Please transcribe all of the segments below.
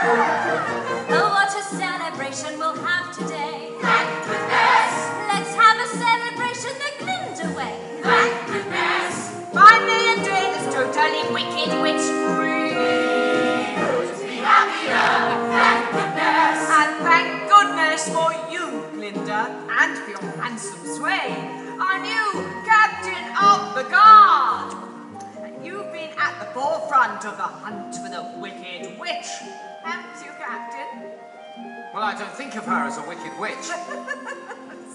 Oh, what a celebration we'll have today. Thank goodness. Let's have a celebration the Glinda way. Thank goodness. Find me a day that's totally wicked witch free. Couldn't be happier. Thank goodness. And thank goodness for you, Glinda, and for your handsome sway, our new Captain of the Guard. You've been at the forefront of the hunt for the wicked witch, haven't you, Captain? Well, I don't think of her as a wicked witch.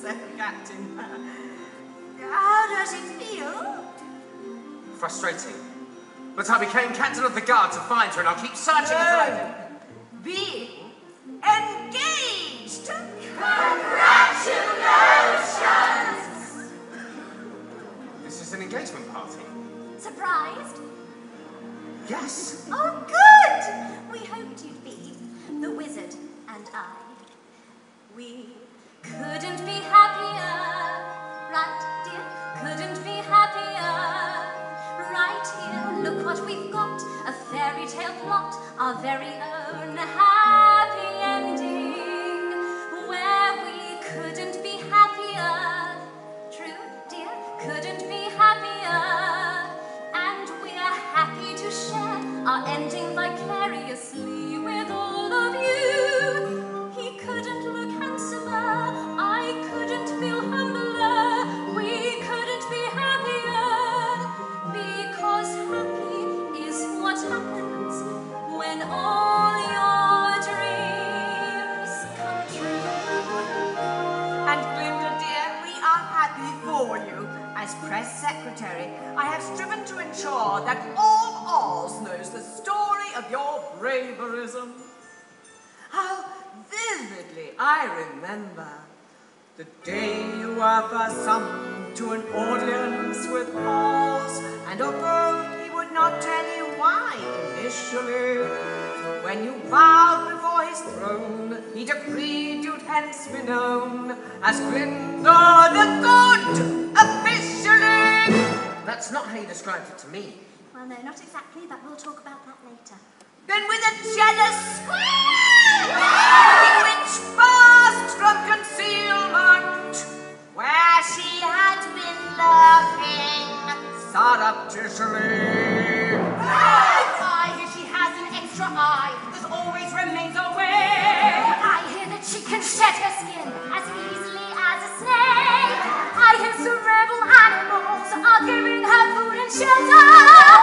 So, Captain, how does it feel? Frustrating. But I became Captain of the Guard to find her, and I'll keep searching until I... Being engaged! Congratulations! This is an engagement party. Surprised? Yes. Oh, good! We hoped you'd be. The wizard and I. We couldn't be happier. Right, dear? Couldn't be happier. Right here, look what we've got. A fairy tale plot. Our very own happy ending. Where we couldn't be happier. True, dear? Couldn't be happier. And we're happy to share our ending vicariously with all of you. He couldn't look handsomer. I couldn't feel humbler. We couldn't be happier. Because happy is what happens when all your dreams come true. And Glinda, dear, we are happy for you. As press secretary, I have striven to ensure that all Oz knows the story of your braverism. How vividly I remember the day you were first summoned to an audience with Oz, and although he would not tell you why initially, when you bowed before his throne, he decreed you'd hence be known as Glinda the Good, officially! That's not how you described it to me. Well, no, not exactly, but we'll talk about that later. Then with a jealous squeal, the witch burst from concealment, where she had been lurking surreptitiously. I hear she has an extra eye that always remains away. I hear that she can shed her skin as easily as a snake. I hear cerebral animals are giving her food and shelter.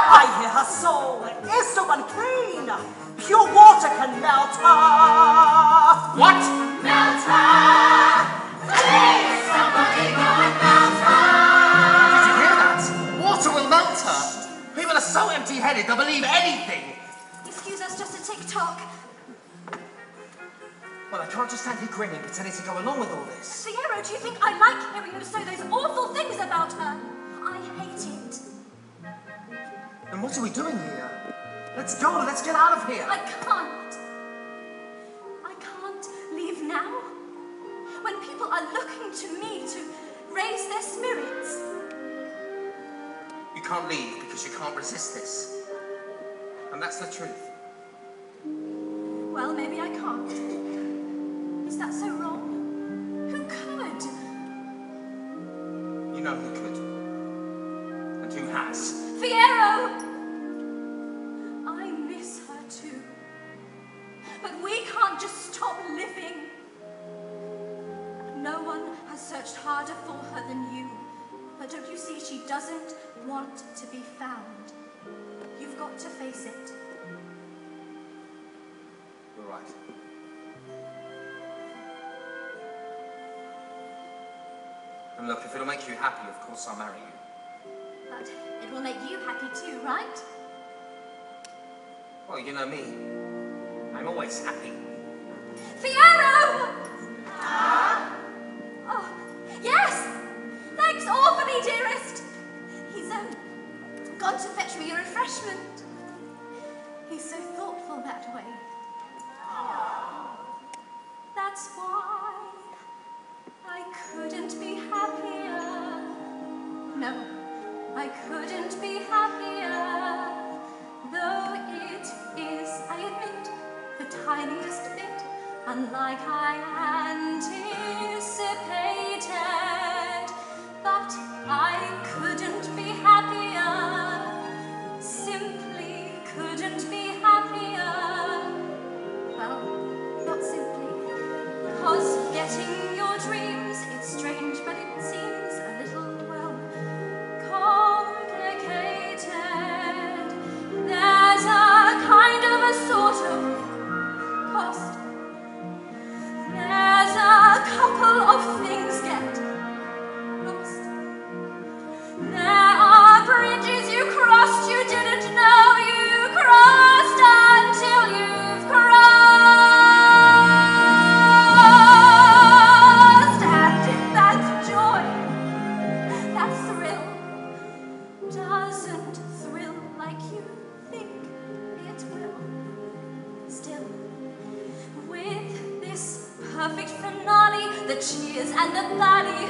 I hear her soul is so unclean, pure water can melt her. What? Melt her! Please, somebody go and melt her! Did you hear that? Water will melt her. People are so empty-headed, they'll believe anything. Excuse us, just a tick-tock. Well, I can't just stand here grinning, pretending to go along with all this. Fiyero, do you think I like hearing you say those awful things about her? I hate it. And what are we doing here? Let's go, let's get out of here. I can't leave now. When people are looking to me to raise their spirits. You can't leave because you can't resist this. And that's the truth. Well, maybe I can't. Is that so wrong? Who could? You know who could. And who has. Fiyero! I miss her too. But we can't just stop living. No one has searched harder for her than you. But don't you see, she doesn't want to be found. You've got to face it. You're right. And look, if it'll make you happy, of course I'll marry you. But it will make you happy too, right? Well, you know me. I'm always happy. Fiyero! Oh, yes! Thanks awfully, dearest. He's gone to fetch me a refreshment. He's so thoughtful that way. That's why I couldn't be happier. No, I couldn't be happier. Though it is, I admit, the time unlike I anticipated. But I couldn't be happier, simply couldn't be happier. Well, not simply, 'cause getting your dreams, it's strange, but it seems a little, well, complicated. There's a kind of a sort of cost. There's a couple of things get lost. There are bridges you crossed you didn't know you crossed until you've crossed. And if that joy, that thrill, doesn't thrill like you think it will, still, with this perfect finale, the cheers and the bally